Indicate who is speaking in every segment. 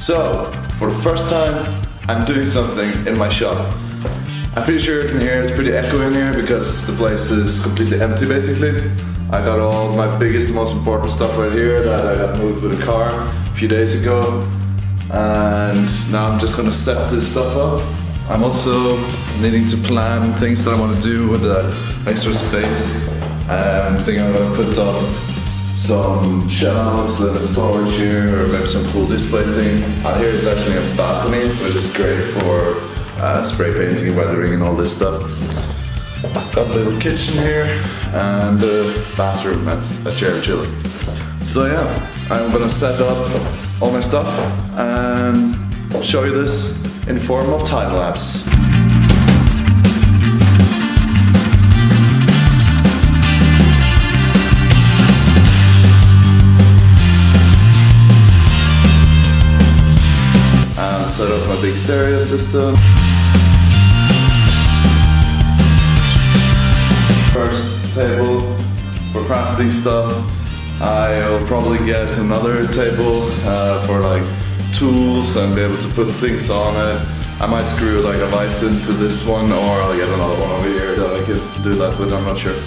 Speaker 1: So, for the first time, I'm doing something in my shop. I'm pretty sure you can hear it's pretty echoey in here because the place is completely empty basically. I got all my biggest, most important stuff right here that I got moved with a car a few days ago. And now I'm just gonna set this stuff up. I'm also needing to plan things that I want to do with the extra space. I'm thinking I'm gonna put up some shelves and storage here, or maybe some cool display things. Out here is actually a balcony, which is great for spray painting and weathering and all this stuff. Got a little kitchen here and a bathroom that's a chair chilling. So yeah, I'm gonna set up all my stuff and show you this in form of time lapse. Set up my big stereo system. First table for crafting stuff. I'll probably get another table for like tools and be able to put things on it. I might screw like a vise into this one, or I'll get another one over here that I can do that with, I'm not sure.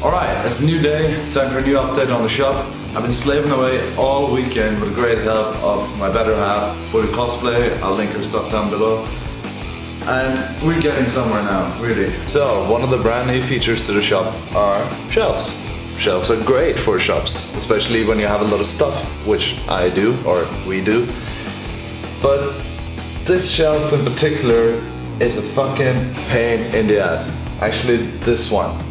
Speaker 1: Alright, it's a new day, time for a new update on the shop. I've been slaving away all weekend with great help of my better half for the cosplay. I'll link her stuff down below. And we're getting somewhere now, really. So, one of the brand new features to the shop are shelves. Shelves are great for shops, especially when you have a lot of stuff, which I do, or we do. But this shelf in particular is a fucking pain in the ass. Actually, this one.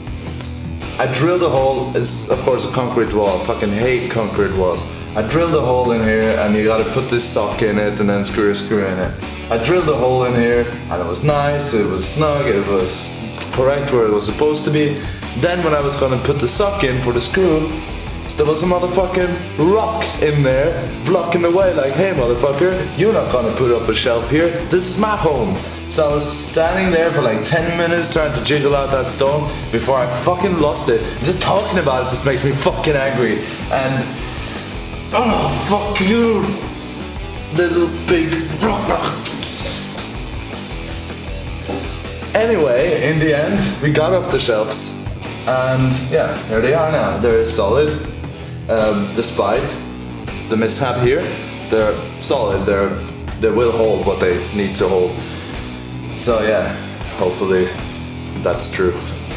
Speaker 1: I drilled a hole, it's of course a concrete wall, I fucking hate concrete walls. I drilled a hole in here and you gotta put this sock in it and then screw a screw in it. I drilled a hole in here and it was nice, it was snug, it was correct where it was supposed to be. Then when I was gonna put the sock in for the screw, there was a motherfucking rock in there blocking the way, like, hey motherfucker, you're not gonna put up a shelf here, this is my home. So I was standing there for like 10 minutes trying to jiggle out that stone before I fucking lost it. Just talking about it just makes me fucking angry. And oh, fuck you, little big rock. Anyway, in the end, we got up the shelves. And yeah, here they are now. They're solid. Despite the mishap here, they're solid. They will hold what they need to hold. So yeah, hopefully that's true.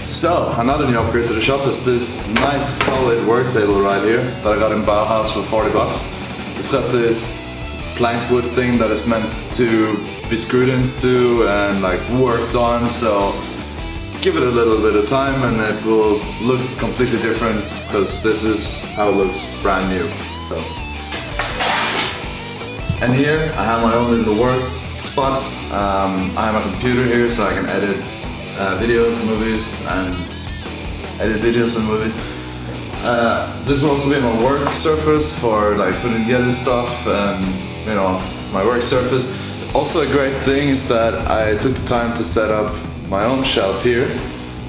Speaker 1: So, another new upgrade to the shop is this nice solid work table right here that I got in Bauhaus for 40 bucks. It's got this plank wood thing that is meant to be screwed into and like worked on, so give it a little bit of time and it will look completely different, because this is how it looks brand new. So, and here I have my own little work spot. I have a computer here so I can edit videos and movies and this will also be my work surface for like putting together stuff and, you know, my work surface. Also a great thing is that I took the time to set up my own shelf here,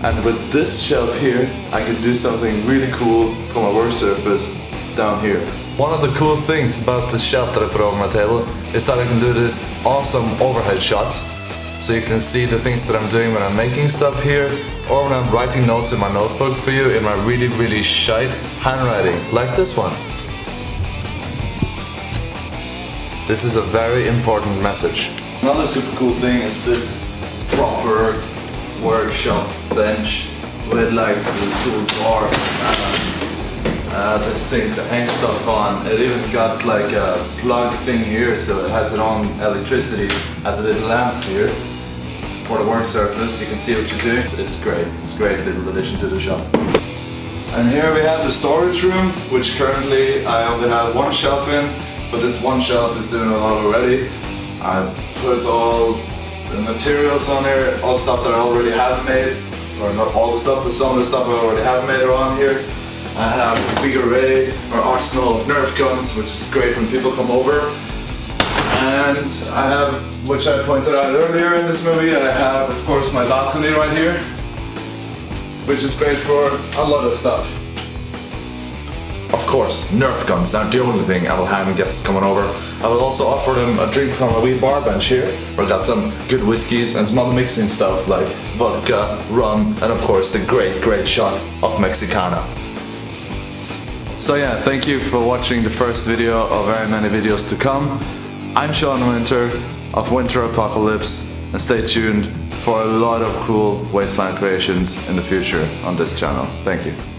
Speaker 1: and with this shelf here I could do something really cool for my work surface down here. One of the cool things about this shelf that I put over my table is that I can do this awesome overhead shots, so you can see the things that I'm doing when I'm making stuff here, or when I'm writing notes in my notebook for you in my really shite handwriting, like this one. This is a very important message. Another super cool thing is this proper workshop bench with like the cool drawers and this thing to hang stuff on. It even got like a plug thing here, so it has its own electricity, has a little lamp here for the work surface. You can see what you're doing. It's great. It's a great little addition to the shop. And here we have the storage room, which currently I only have one shelf in, but this one shelf is doing a lot already. I put all the materials on here, all stuff that I already have made, or not all the stuff, but some of the stuff I already have made are on here. I have a big array or arsenal of Nerf guns, which is great when people come over. And I have, which I pointed out earlier in this movie, I have of course my balcony right here, which is great for a lot of stuff. Of course, Nerf guns aren't the only thing I will have when guests coming over. I will also offer them a drink from a wee bar bench here, where I've got some good whiskies and some other mixing stuff like vodka, rum, and of course the great shot of Mexicana. So yeah, thank you for watching the first video of very many videos to come. I'm Sean Winter of Winter Apocalypse, and stay tuned for a lot of cool wasteland creations in the future on this channel. Thank you.